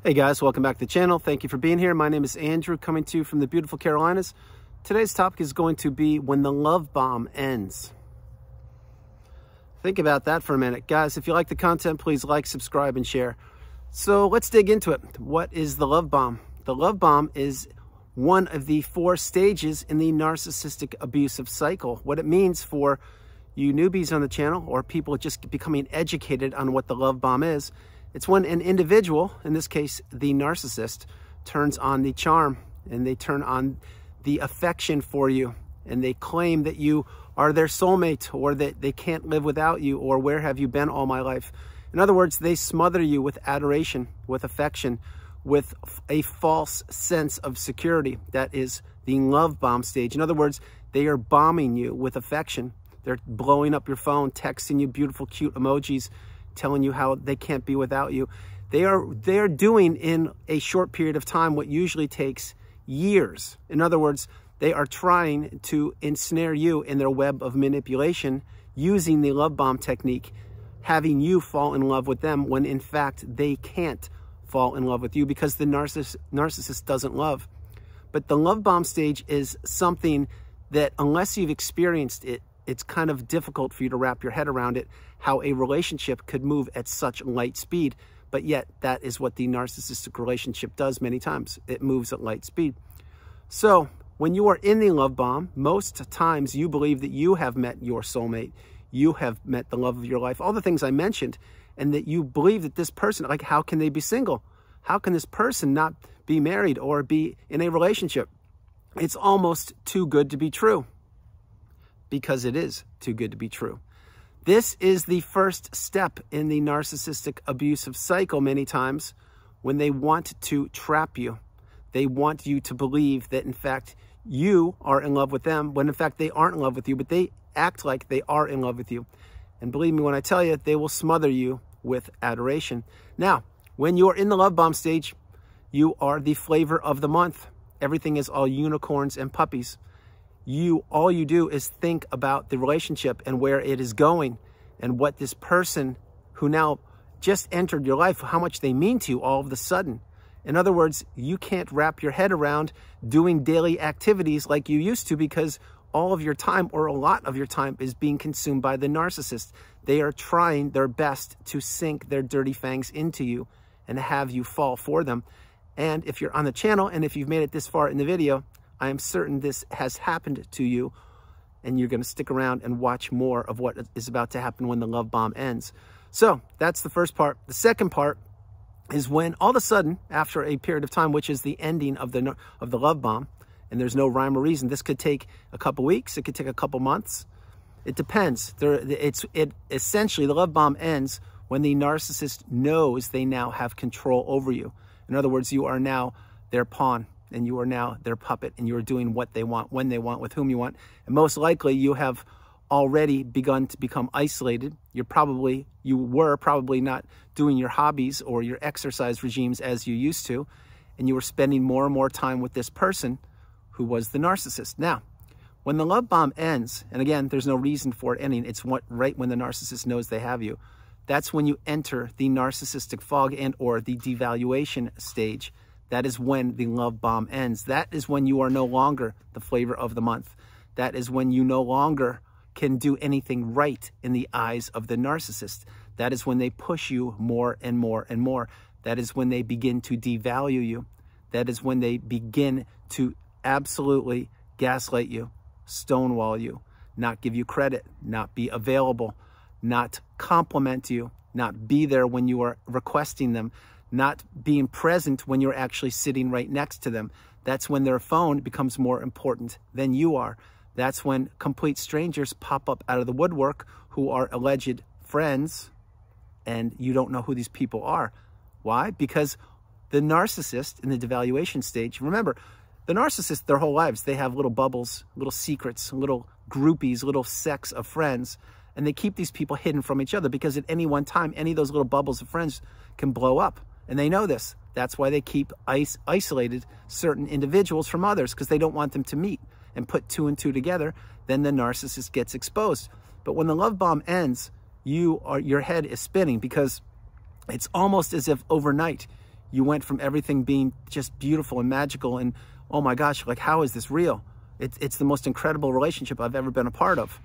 Hey guys, welcome back to the channel. Thank you for being here. My name is Andrew, coming to you from the beautiful Carolinas. Today's topic is going to be when the love bomb ends. Think about that for a minute. Guys, if you like the content, please like, subscribe, and share. So let's dig into it. What is the love bomb? The love bomb is one of the 4 stages in the narcissistic abusive cycle. What it means for you newbies on the channel or people just becoming educated on what the love bomb is, it's when an individual, in this case, the narcissist, turns on the charm and they turn on the affection for you and they claim that you are their soulmate or that they can't live without you or where have you been all my life. In other words, they smother you with adoration, with affection, with a false sense of security. That is the love bomb stage. In other words, they are bombing you with affection. They're blowing up your phone, texting you beautiful, cute emojis, telling you how they can't be without you. They are doing in a short period of time what usually takes years. In other words, they are trying to ensnare you in their web of manipulation using the love bomb technique, having you fall in love with them when in fact they can't fall in love with you because the narcissist doesn't love. But the love bomb stage is something that unless you've experienced it, it's kind of difficult for you to wrap your head around it, how a relationship could move at such light speed. But yet that is what the narcissistic relationship does many times. It moves at light speed. So when you are in the love bomb, most times you believe that you have met your soulmate. You have met the love of your life, all the things I mentioned, and that you believe that this person, like, how can they be single? How can this person not be married or be in a relationship? It's almost too good to be true. Because it is too good to be true. This is the first step in the narcissistic abusive cycle many times when they want to trap you. They want you to believe that, in fact, you are in love with them when, in fact, they aren't in love with you, but they act like they are in love with you. And believe me when I tell you, they will smother you with adoration. Now, when you're in the love bomb stage, you are the flavor of the month. Everything is all unicorns and puppies. All you do is think about the relationship and where it is going and what this person who now just entered your life, how much they mean to you all of a sudden. In other words, you can't wrap your head around doing daily activities like you used to because all of your time or a lot of your time is being consumed by the narcissist. They are trying their best to sink their dirty fangs into you and have you fall for them. And if you're on the channel and if you've made it this far in the video, I am certain this has happened to you and you're going to stick around and watch more of what is about to happen when the love bomb ends. So that's the first part. The second part is when all of a sudden, after a period of time, which is the ending of the love bomb, and there's no rhyme or reason. This could take a couple weeks. It could take a couple months. It depends. Essentially, the love bomb ends when the narcissist knows they now have control over you. In other words, you are now their pawn. And you are now their puppet, and you are doing what they want, when they want, with whom you want. And most likely, you have already begun to become isolated. You were probably not doing your hobbies or your exercise regimes as you used to, and you were spending more and more time with this person who was the narcissist. Now, when the love bomb ends, and again, there's no reason for it ending, it's right when the narcissist knows they have you. That's when you enter the narcissistic fog and or the devaluation stage. That is when the love bomb ends. That is when you are no longer the flavor of the month. That is when you no longer can do anything right in the eyes of the narcissist. That is when they push you more and more and more. That is when they begin to devalue you. That is when they begin to absolutely gaslight you, stonewall you, not give you credit, not be available, not compliment you, not be there when you are requesting them, not being present when you're actually sitting right next to them. That's when their phone becomes more important than you are. That's when complete strangers pop up out of the woodwork who are alleged friends, and you don't know who these people are. Why? Because the narcissist in the devaluation stage, remember, the narcissist, their whole lives, they have little bubbles, little secrets, little groupies, little sects of friends, and they keep these people hidden from each other because at any one time, any of those little bubbles of friends can blow up. And they know this. That's why they keep isolated certain individuals from others, because they don't want them to meet and put 2 and 2 together. Then the narcissist gets exposed. But when the love bomb ends, your head is spinning because it's almost as if overnight You went from everything being just beautiful and magical and, oh my gosh, like, how is this real? It's the most incredible relationship I've ever been a part of.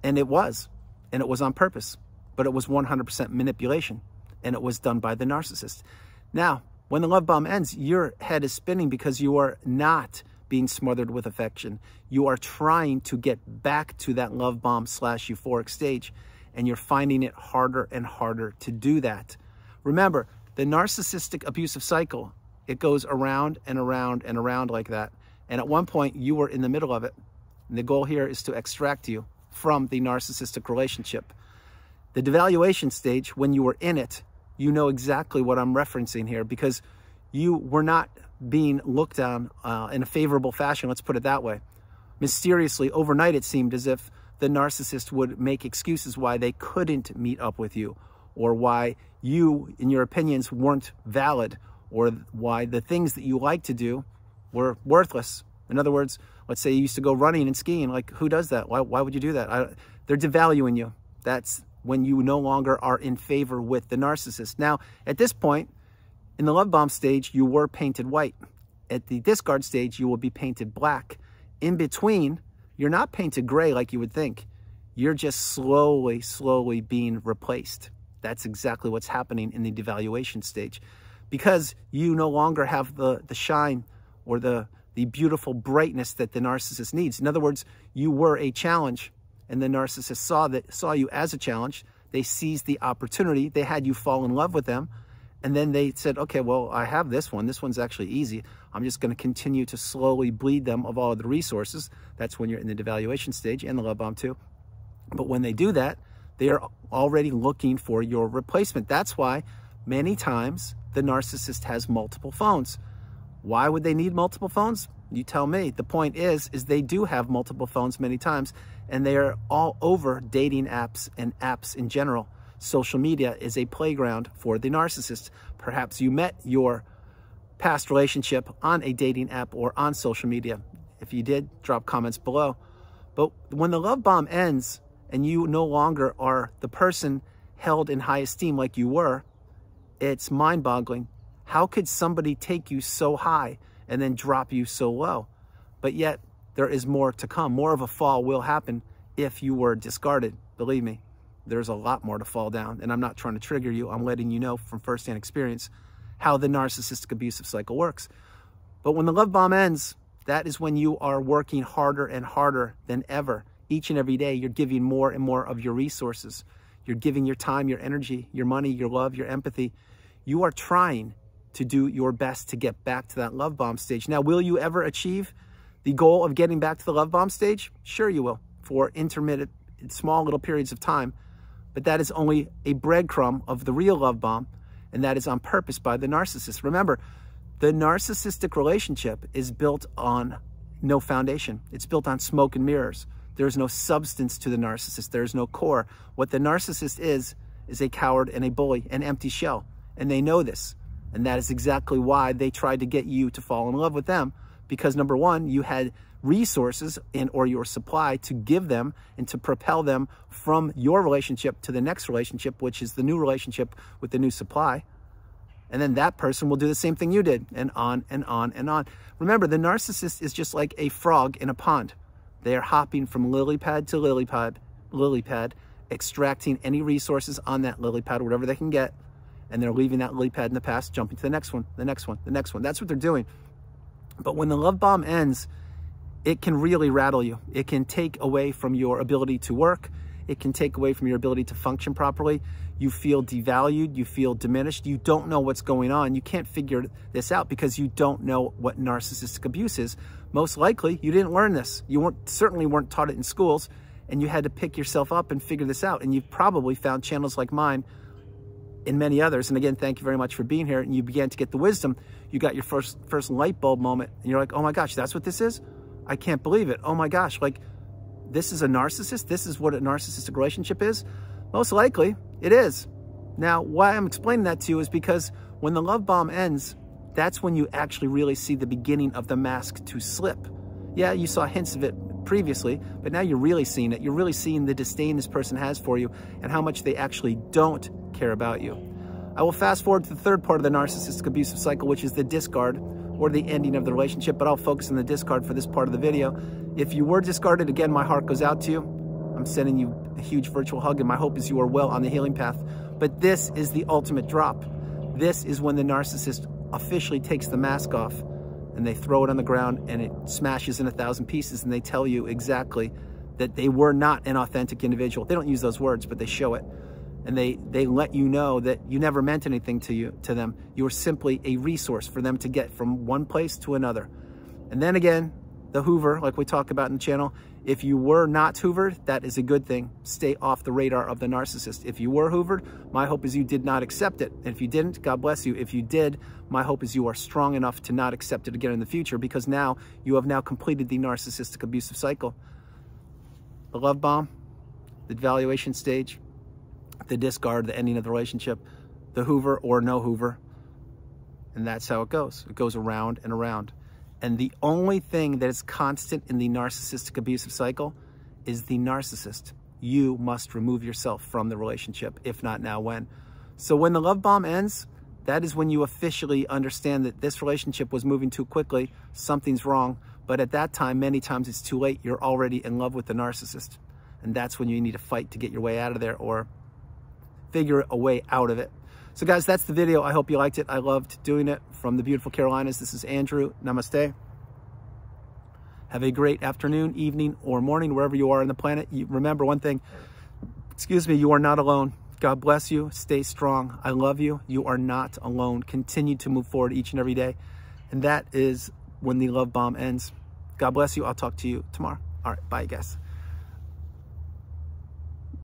And it was on purpose, but it was 100% manipulation, and it was done by the narcissist. Now, when the love bomb ends, your head is spinning because you are not being smothered with affection. You are trying to get back to that love bomb / euphoric stage, and you're finding it harder and harder to do that. Remember, the narcissistic abusive cycle, it goes around and around and around like that. And at one point, you were in the middle of it. And the goal here is to extract you from the narcissistic relationship. The devaluation stage, when you were in it, you know exactly what I'm referencing here, because you were not being looked on in a favorable fashion, let's put it that way. Mysteriously, overnight, it seemed as if the narcissist would make excuses why they couldn't meet up with you, or why you, in your opinions, weren't valid, or why the things that you like to do were worthless. In other words, let's say you used to go running and skiing. Like, who does that? Why would you do that? They're devaluing you. That's when you no longer are in favor with the narcissist. Now, at this point, in the love bomb stage, you were painted white. At the discard stage, you will be painted black. In between, you're not painted gray like you would think. You're just slowly being replaced. That's exactly what's happening in the devaluation stage, because you no longer have the shine or the beautiful brightness that the narcissist needs. In other words, you were a challenge, and the narcissist saw you as a challenge. They seized the opportunity. They had you fall in love with them, and then they said, okay, well, I have this one. This one's actually easy. I'm just going to continue to slowly bleed them of all of the resources. That's when you're in the devaluation stage, and the love bomb too. But when they do that, they are already looking for your replacement. That's why many times the narcissist has multiple phones. Why would they need multiple phones? You tell me. The point is they do have multiple phones many times, and they are all over dating apps and apps in general. Social media is a playground for the narcissist. Perhaps you met your past relationship on a dating app or on social media. If you did, drop comments below. But when the love bomb ends and you no longer are the person held in high esteem like you were, it's mind-boggling. How could somebody take you so high and then drop you so low? But yet, there is more to come. More of a fall will happen if you were discarded. Believe me, there's a lot more to fall down. And I'm not trying to trigger you. I'm letting you know from firsthand experience how the narcissistic abusive cycle works. But when the love bomb ends, that is when you are working harder and harder than ever. Each and every day, you're giving more and more of your resources. You're giving your time, your energy, your money, your love, your empathy. You are trying to do your best to get back to that love bomb stage. Now, will you ever achieve the goal of getting back to the love bomb stage? Sure you will, for intermittent, small little periods of time. But that is only a breadcrumb of the real love bomb, and that is on purpose by the narcissist. Remember, the narcissistic relationship is built on no foundation. It's built on smoke and mirrors. There's no substance to the narcissist. There's no core. What the narcissist is a coward and a bully, an empty shell. And they know this. And that is exactly why they tried to get you to fall in love with them. Because number one, you had resources or your supply to give them and to propel them from your relationship to the next relationship, which is the new relationship with the new supply. And then that person will do the same thing you did, and on and on and on. Remember, the narcissist is just like a frog in a pond. They are hopping from lily pad to lily pad, extracting any resources on that lily pad, whatever they can get, and they're leaving that lily pad in the past, jumping to the next one, the next one, the next one. That's what they're doing. But when the love bomb ends, it can really rattle you. It can take away from your ability to work. It can take away from your ability to function properly. You feel devalued. You feel diminished. You don't know what's going on. You can't figure this out because you don't know what narcissistic abuse is. Most likely, you didn't learn this. You certainly weren't taught it in schools, and you had to pick yourself up and figure this out. And you've probably found channels like mine and many others. And again, thank you very much for being here. And you began to get the wisdom. You got your first light bulb moment, and you're like, oh my gosh, that's what this is? I can't believe it. Oh my gosh, like, this is a narcissist? This is what a narcissistic relationship is? Most likely, it is. Now, why I'm explaining that to you is because when the love bomb ends, that's when you actually really see the beginning of the mask to slip. Yeah, you saw hints of it previously, but now you're really seeing it. You're really seeing the disdain this person has for you and how much they actually don't care about you. I will fast forward to the third part of the narcissistic abusive cycle, which is the discard or the ending of the relationship, but I'll focus on the discard for this part of the video. If you were discarded, again, my heart goes out to you. I'm sending you a huge virtual hug, and my hope is you are well on the healing path. But this is the ultimate drop. This is when the narcissist officially takes the mask off and they throw it on the ground and it smashes in 1,000 pieces, and they tell you exactly that they were not an authentic individual. They don't use those words, but they show it. And they let you know that you never meant anything to them. You were simply a resource for them to get from one place to another. And then again, the Hoover, like we talk about in the channel, if you were not hoovered, that is a good thing. Stay off the radar of the narcissist. If you were hoovered, my hope is you did not accept it. And if you didn't, God bless you. If you did, my hope is you are strong enough to not accept it again in the future, because now you have now completed the narcissistic abusive cycle. The love bomb, the evaluation stage, the discard, the ending of the relationship, the Hoover or no Hoover. And that's how it goes. It goes around and around. And the only thing that is constant in the narcissistic abusive cycle is the narcissist. You must remove yourself from the relationship. If not now, when? So when the love bomb ends, that is when you officially understand that this relationship was moving too quickly. Something's wrong. But at that time, many times it's too late. You're already in love with the narcissist. And that's when you need to fight to get your way out of there, or figure a way out of it. So guys, that's the video. I hope you liked it. I loved doing it. From the beautiful Carolinas, this is Andrew. Namaste. Have a great afternoon, evening, or morning, wherever you are on the planet. Remember one thing, you are not alone. God bless you. Stay strong. I love you. You are not alone. Continue to move forward each and every day. And that is when the love bomb ends. God bless you. I'll talk to you tomorrow. All right. Bye, guys.